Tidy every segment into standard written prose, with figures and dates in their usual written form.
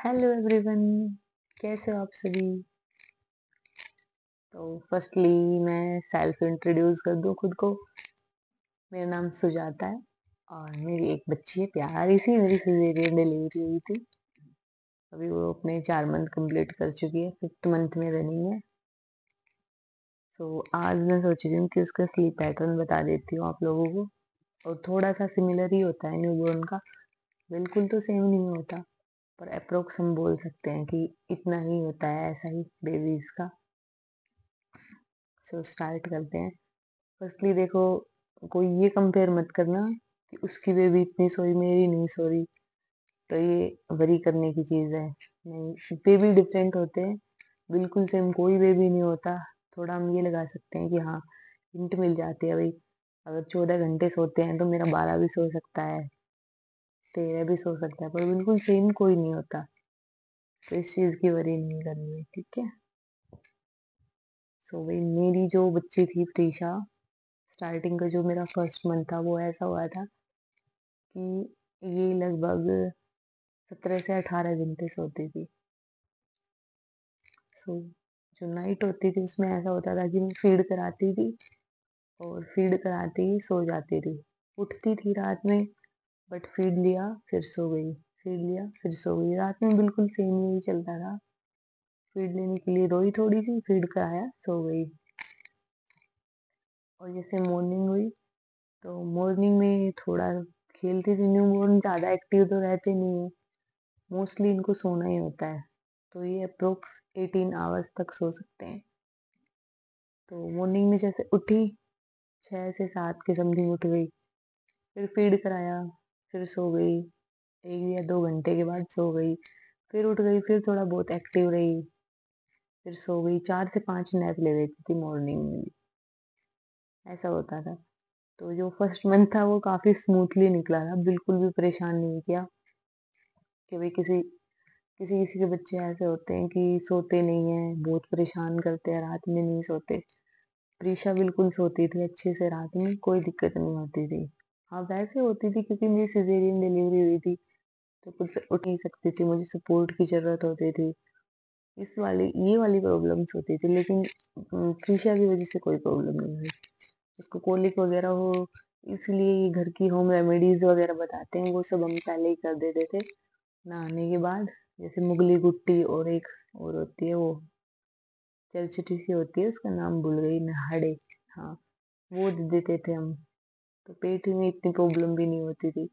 Hello everyone, कैसे हो आप सभी। तो फर्स्टली मैं सेल्फ इंट्रोड्यूस कर दूं खुद को। मेरा नाम सुजाता है और मेरी एक बच्ची है प्यारी सी। मेरी सिजेरियन डिलीवरी हुई थी। अभी वो अपने 4 मंथ कंप्लीट कर चुकी है, 5th मंथ में रनिंग है। तो आज मैं सोच रही हूँ कि उसका स्लीप पैटर्न बता देती हूँ आप लोगों को। और थोड़ा सा सिमिलर ही होता है न्यूबॉर्न का, बिल्कुल तो सेम नहीं होता, पर अप्रोक्स हम बोल सकते हैं कि इतना ही होता है, ऐसा ही बेबीज का। सो स्टार्ट करते हैं। फर्स्टली देखो, कोई ये कंपेयर मत करना कि उसकी बेबी इतनी सोई मेरी नहीं सो रही, तो ये वरी करने की चीज़ है। नहीं, बेबी डिफरेंट होते हैं, बिल्कुल सेम कोई बेबी नहीं होता। थोड़ा हम ये लगा सकते हैं कि हाँ, हिंट मिल जाती है भाई। अगर 14 घंटे सोते हैं तो मेरा 12 भी सो सकता है, 13 भी सो सकता है, पर बिल्कुल सेम कोई नहीं होता। तो इस चीज़ की वरी नहीं करनी है, ठीक है। सो भाई, मेरी जो बच्ची थी प्रीशा, स्टार्टिंग का जो मेरा 1st मंथ था वो ऐसा हुआ था कि ये लगभग 17 से 18 घंटे सोती थी। सो जो नाइट होती थी उसमें ऐसा होता था कि मैं फीड कराती थी और फीड कराते ही सो जाती थी। उठती थी रात में, बट फीड लिया फिर सो गई, फीड लिया फिर सो गई। रात में बिल्कुल सेम यही चलता था। फीड लेने के लिए रोई थोड़ी सी, फीड कराया, सो गई। और जैसे मॉर्निंग हुई तो मॉर्निंग में थोड़ा खेलती थी। न्यूबॉर्न ज़्यादा एक्टिव तो रहते नहीं है, मोस्टली इनको सोना ही होता है। तो ये अप्रोक्स 18 आवर्स तक सो सकते हैं। तो मॉर्निंग में जैसे उठी, 6 से 7 के समथिंग उठ गई, फिर फीड कराया, फिर सो गई। 1 या 2 घंटे के बाद सो गई, फिर उठ गई, फिर थोड़ा बहुत एक्टिव रही, फिर सो गई। 4 से 5 नैप ले लेती थी मॉर्निंग में भी, ऐसा होता था। तो जो 1st मंथ था वो काफ़ी स्मूथली निकला था, बिल्कुल भी परेशान नहीं किया। कि भाई किसी किसी किसी के बच्चे ऐसे होते हैं कि सोते नहीं हैं, बहुत परेशान करते हैं, रात में नहीं सोते। प्रीशा बिल्कुल सोती थी अच्छे से, रात में कोई दिक्कत नहीं होती थी। हाँ, वैसे होती थी क्योंकि मेरी सिजेरियन डिलीवरी हुई थी, तो खुद से उठ नहीं सकती थी, मुझे सपोर्ट की ज़रूरत होती थी। ये वाली प्रॉब्लम्स होती थी, लेकिन प्रीशा की वज़ह से कोई प्रॉब्लम नहीं हुई। उसको कोलिक वग़ैरह हो, इसलिए ये घर की होम रेमेडीज़ वग़ैरह बताते हैं, वो सब हम पहले ही कर देते थे नहाने के बाद। जैसे मुगली गुट्टी और एक और होती है वो चलचिटी सी होती है, उसका नाम भूल गई मैं, हड़े। हाँ, वो दे देते थे हम। तो पेट में इतनी प्रॉब्लम भी नहीं होती थी।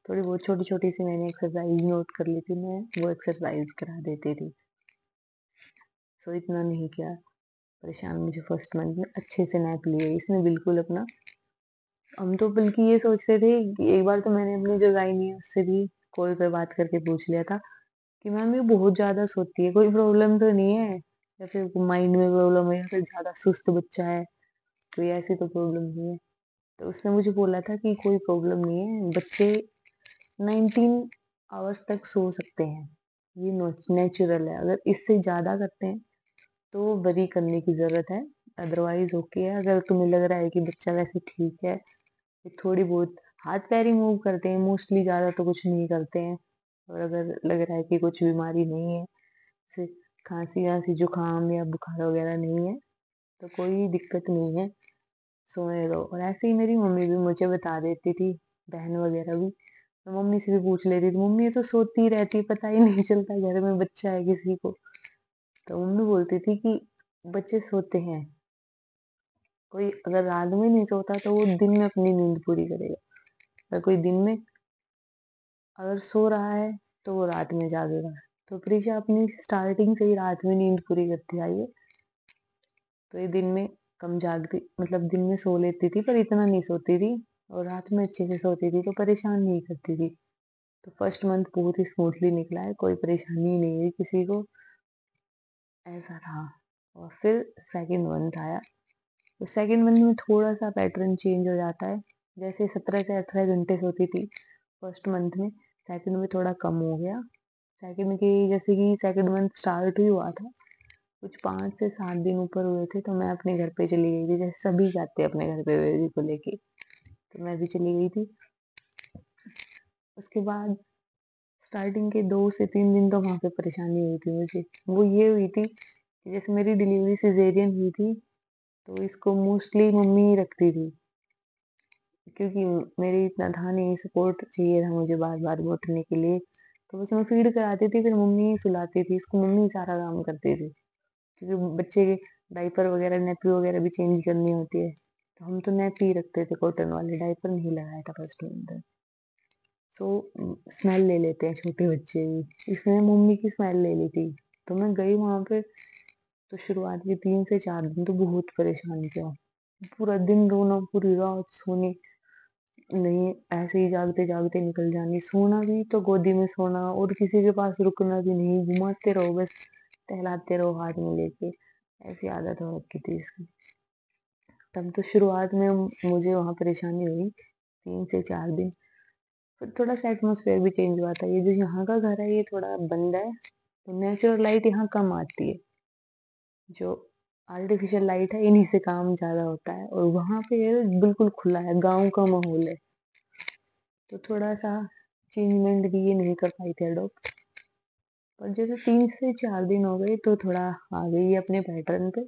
थोड़ी बहुत छोटी छोटी सी मैंने एक्सरसाइज नोट कर ली थी, मैं वो एक्सरसाइज करा देती थी। सो इतना नहीं किया परेशान। मुझे 1st मंथ में अच्छे से नैप लिए इसने बिल्कुल अपना। हम तो बल्कि ये सोचते थे कि एक बार तो मैंने अपनी जो गायनी है उससे भी कॉल पे बात करके पूछ लिया था कि मैम ये बहुत ज़्यादा सोती है, कोई प्रॉब्लम तो नहीं है, या फिर माइंड में प्रॉब्लम है, या फिर ज़्यादा सुस्त बच्चा है, कोई ऐसी तो प्रॉब्लम नहीं है। तो उसने मुझे बोला था कि कोई प्रॉब्लम नहीं है, बच्चे 19 आवर्स तक सो सकते हैं, ये नेचुरल है। अगर इससे ज़्यादा करते हैं तो वरी करने की ज़रूरत है, अदरवाइज ओके है। अगर तुम्हें लग रहा है कि बच्चा वैसे ठीक है, ये थोड़ी बहुत हाथ पैर ही मूव करते हैं, मोस्टली ज़्यादा तो कुछ नहीं करते हैं, और अगर लग रहा है कि कुछ बीमारी नहीं है, जैसे खांसी जुकाम या बुखार वगैरह नहीं है, तो कोई दिक्कत नहीं है, सोने दो। और ऐसे ही मेरी मम्मी भी मुझे बता देती थी, बहन वगैरह भी। मैं मम्मी से भी पूछ लेती थी, मम्मी ये तो सोती रहती, पता ही नहीं चलता घर में बच्चा है किसी को। तो मम्मी बोलती थी कि बच्चे सोते हैं, कोई अगर रात में नहीं सोता तो वो दिन में अपनी नींद पूरी करेगा। अगर कोई दिन में अगर सो रहा है तो वो रात में जागेगा। तो प्रीशा अपनी स्टार्टिंग से ही रात में नींद पूरी करती आई है। तो ये दिन में कम जागती, मतलब दिन में सो लेती थी पर इतना नहीं सोती थी, और रात में अच्छे से सोती थी, तो परेशान नहीं करती थी। तो 1st मंथ बहुत ही स्मूथली निकला है, कोई परेशानी नहीं हुई किसी को, ऐसा था। और फिर 2nd मंथ आया, तो 2nd मंथ में थोड़ा सा पैटर्न चेंज हो जाता है। जैसे 17 से 18 घंटे सोती थी 1st मंथ में, 2nd में थोड़ा कम हो गया। सेकंड की जैसे कि 2nd मंथ स्टार्ट ही हुआ था, कुछ 5 से 7 दिन ऊपर हुए थे, तो मैं अपने घर पे चली गई थी। जैसे सभी जाते हैं अपने घर पे बेबी को लेके, तो मैं भी चली गई थी। उसके बाद स्टार्टिंग के 2 से 3 दिन तो वहाँ पे परेशानी हुई थी मुझे। वो ये हुई थी कि जैसे मेरी डिलीवरी सिज़ेरियन हुई थी, तो इसको मोस्टली मम्मी ही रखती थी। क्योंकि मेरे इतना था नहीं, सपोर्ट चाहिए था मुझे बार-बार वो उठने के लिए। तो बस मैं फ़ीड कराती थी, फिर मम्मी ही सुलाती थी, इसको मम्मी ही सारा काम करती थी। क्योंकि बच्चे के डायपर वगैरह, नैपी वगैरह भी चेंज करनी होती है। तो हम तो नैपी ही रखते थे, कॉटन वाले डायपर नहीं लगाया था फर्स्ट मंथ में। सो स्मेल ले लेते हैं छोटे बच्चे भी, इसने मम्मी की स्मेल ले ली थी। तो मैं गई वहाँ पे, तो शुरुआत के 3 से 4 दिन तो बहुत परेशान किया। पूरा दिन रोना, पूरी रात सोने नहीं, ऐसे ही जागते-जागते निकल जानी। सोना भी तो गोदी में सोना और किसी के पास रुकना भी नहीं, घुमाते रहो बस, टहलाते रहो हाथ में लेके, ऐसी आदत हो रखी थी इसकी। तब तो शुरुआत में मुझे वहाँ परेशानी हुई 3 से 4 दिन। फिर थोड़ा-सा एटमॉस्फेयर भी चेंज हुआ था। ये जो यहाँ का घर है ये थोड़ा बंद है, तो नेचुरल लाइट यहाँ कम आती है। जो आर्टिफिशियल लाइट है इन्हीं से काम ज़्यादा होता है, और वहाँ पे बिल्कुल खुला है, गाँव का माहौल है। तो थोड़ा-सा चेंजमेंट भी ये नहीं कर पाई थी अडॉप्ट। पर जैसे 3 से 4 दिन हो गए तो थोड़ा आ गई है अपने पैटर्न पे,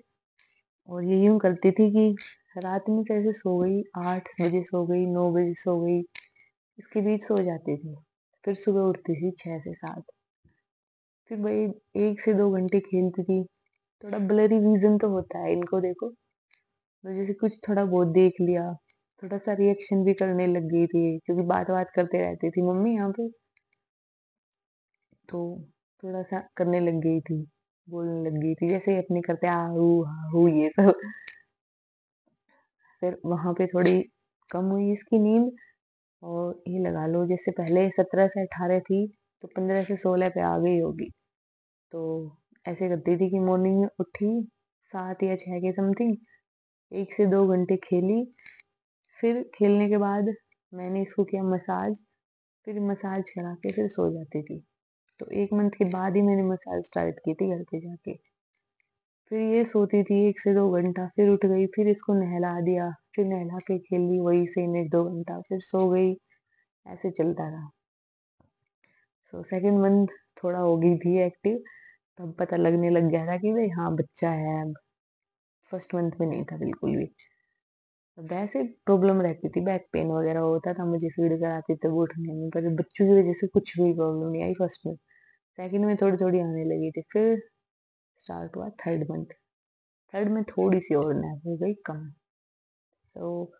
और ये यूँ करती थी कि रात में कैसे सो गई, 8 बजे सो गई, 9 बजे सो गई, इसके बीच सो जाती थी। फिर सुबह उठती थी 6 से 7। फिर वही 1 से 2 घंटे खेलती थी। थोड़ा ब्लरी विज़न तो होता है इनको देखो, तो जैसे कुछ थोड़ा बहुत देख लिया, थोड़ा-सा रिएक्शन भी करने लग गई थी, क्योंकि बात-वात करते रहती थी मम्मी यहाँ पे, तो थोड़ा-सा करने लग गई थी, बोलने लग गई थी, जैसे अपने करते आहू ये सब। फिर वहाँ पे थोड़ी कम हुई इसकी नींद, और ये लगा लो जैसे पहले 17 से 18 थी, तो 15 से 16 पे आ गई होगी। तो ऐसे करती थी कि मॉर्निंग में उठी 7 या 6 के समथिंग, 1 से 2 घंटे खेली, फिर खेलने के बाद मैंने इसको किया मसाज, फिर मसाज करा के फिर सो जाती थी। तो 1 मंथ के बाद ही मैंने मसाज स्टार्ट की थी घर पे जाके। फिर ये सोती थी 1 से 2 घंटा, फिर उठ गई, फिर इसको नहला दिया, फिर नहला के खेल ली वही सेम 1-2 घंटा, फिर सो गई, ऐसे चलता रहा। सो सेकंड मंथ थोड़ा हो गई थी एक्टिव, तब पता लगने लग गया था कि भई हाँ, बच्चा है अब। फर्स्ट मंथ में नहीं था बिल्कुल भी। वैसे प्रॉब्लम रहती थी, बैक पेन वगैरह होता था मुझे, फीड कराती तब उठने में, पर बच्चों की वजह से कुछ भी प्रॉब्लम नहीं आई फर्स्ट में। सेकंड में थोड़ी-थोड़ी आने लगी थी, फिर स्टार्ट हुआ थर्ड मंथ। थर्ड में थोड़ी-सी और नैप हो गई कम। तो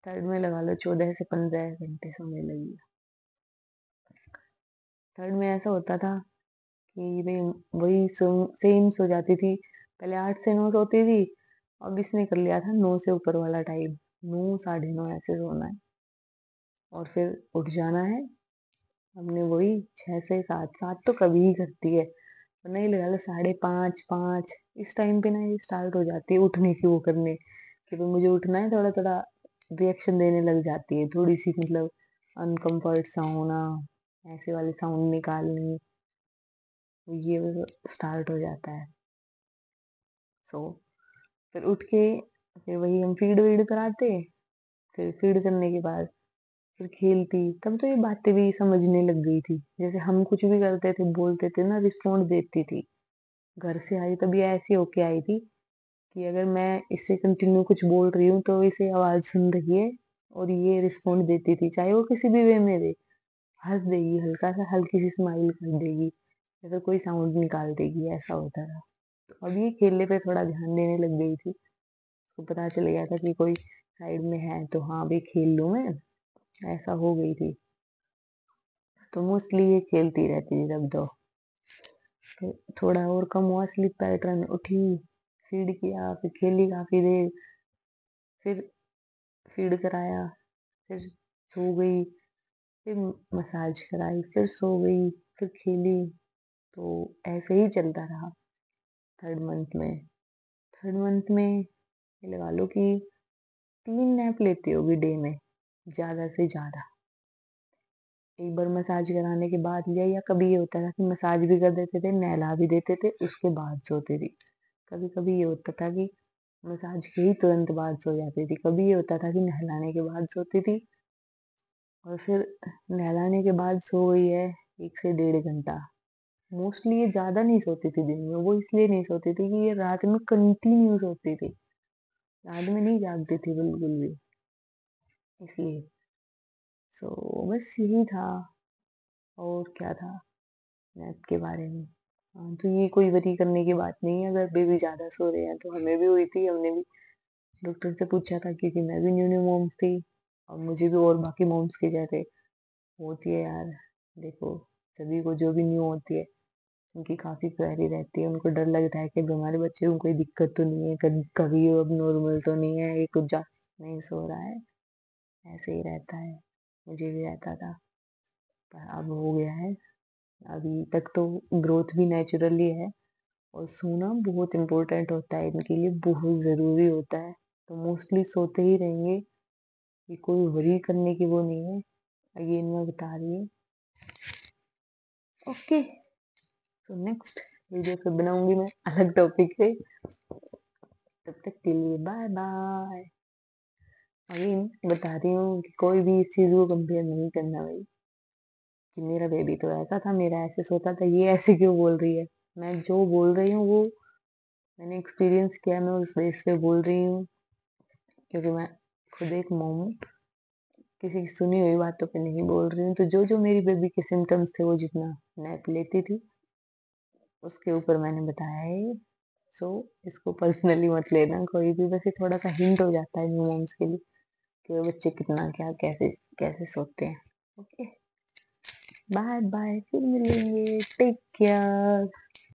थर्ड में लगा लो 14 से 15 घंटे सोने लगी। थर्ड में ऐसा होता था कि भई वही सेम सो जाती थी। पहले 8 से 9 सोती थी, अब इसने कर लिया था 9 से ऊपर वाला टाइम। 9 साढ़े 9 ऐसे सोना है, और फिर उठ जाना है। हमने वही 6 से 7, 7 तो कभी ही करती है, वरना ये लगा लो साढ़े 5, 5 इस टाइम पे ना ये स्टार्ट हो जाती है उठने की वो करने, कि भाई मुझे उठना है, थोड़ा-थोड़ा रिएक्शन देने लग जाती है, थोड़ी-सी मतलब अनकम्फर्ट सा होना, ऐसे वाले साउंड निकालने, ये वो स्टार्ट हो जाता है। सो फिर उठ के फिर वही हम फ़ीड-वीड कराते, फिर फ़ीड करने के बाद फिर खेलती, तब तो ये बातें भी समझने लग गई थी। जैसे हम कुछ भी करते थे, बोलते थे ना, रिस्पॉन्ड देती थी। घर से आई तब ये ऐसी होके आई थी कि अगर मैं इससे कंटिन्यू कुछ बोल रही हूँ तो इसे आवाज़ सुन रही है, और ये रिस्पॉन्ड देती थी, चाहे वो किसी भी वे में दे। हँस देगी, हल्का-सा हल्की सी स्माइल कर देगी, या फिर कोई साउंड निकाल देगी, ऐसा होता था। तो अब ये खेलने पे थोड़ा ध्यान देने लग गई थी। उसको पता चल गया था कि कोई साइड में है तो हाँ, अभी खेल लूँ मैं, ऐसा हो गई थी। तो मोस्टली ये खेलती रहती थी तब तो। फिर थोड़ा और कम हुआ स्लीप पैटर्न, उठी, फ़ीड किया, फिर खेली काफ़ी देर, फिर फ़ीड कराया, फिर सो गई, फिर मसाज कराई, फिर सो गई, फिर खेली, तो ऐसे ही चलता रहा थर्ड मंथ में। थर्ड मंथ में ये लगा लो कि 3 नैप लेती होगी डे में, ज़्यादा से ज़्यादा। एक बार मसाज कराने के बाद लिया, या कभी ये होता था कि मसाज भी कर देते थे, नहला भी देते थे, उसके बाद सोती थी। कभी-कभी ये होता था कि मसाज के ही तुरंत बाद सो जाती थी। कभी ये होता था कि नहलाने के बाद सोती थी, और फिर नहलाने के बाद सो गई है, 1 से डेढ़ घंटा। मोस्टली ये ज़्यादा नहीं सोती थी दिन में, वो इसलिए नहीं सोती थी कि ये रात में कंटिन्यू सोती थी। रात में नहीं जागती थी बिल्कुल भी, इसलिए। सो बस यही था, और क्या था नैप के बारे में। हाँ, तो ये कोई वरी करने की बात नहीं है, अगर बेबी ज़्यादा सो रहे हैं, तो हमें भी हुई थी, हमने भी डॉक्टर से पूछा था, क्योंकि मैं भी न्यू न्यू मॉम्स थी, और मुझे भी और बाकी मॉम्स के जैसे होती है यार। देखो, सभी को जो भी न्यू होती है, उनकी काफ़ी क्वेरी रहती है, उनको डर लगता है कि हमारे बच्चे को कोई दिक्कत तो नहीं है, कभी अब नॉर्मल तो नहीं है, ये कुछ नहीं सो रहा है, ऐसे ही रहता है। मुझे भी रहता था, पर अब हो गया है। अभी तक तो ग्रोथ भी नेचुरली है, और सोना बहुत इम्पोर्टेंट होता है, इनके लिए बहुत ज़रूरी होता है। तो मोस्टली सोते ही रहेंगे, ये कोई वरी करने की वो नहीं है। अगेन मैं बता रही हूँ। ओके, तो नेक्स्ट वीडियो फिर बनाऊंगी मैं अलग टॉपिक पे। तब तक के लिए बाय बाय। अगेन बता रही हूँ कि कोई भी इस चीज़ को कंपेयर नहीं करना भाई, कि मेरा बेबी तो ऐसा था, मेरा ऐसे सोता था, ये ऐसे क्यों बोल रही है। मैं जो बोल रही हूँ वो मैंने एक्सपीरियंस किया, मैं उस बेस पे बोल रही हूँ, क्योंकि मैं खुद एक मॉम हूँ, किसी की सुनी हुई बातों पे नहीं बोल रही हूँ। तो जो जो मेरी बेबी के सिम्टम्स थे, वो जितना नैप लेती थी, उसके ऊपर मैंने बताया है। सो इसको पर्सनली मत लेना कोई भी, बस ये थोड़ा सा हिंट हो जाता है न्यू मॉम्स के लिए, कि वो बच्चे कितना क्या कैसे कैसे सोते हैं। ओके, बाय बाय, फिर मिलेंगे, टेक केयर।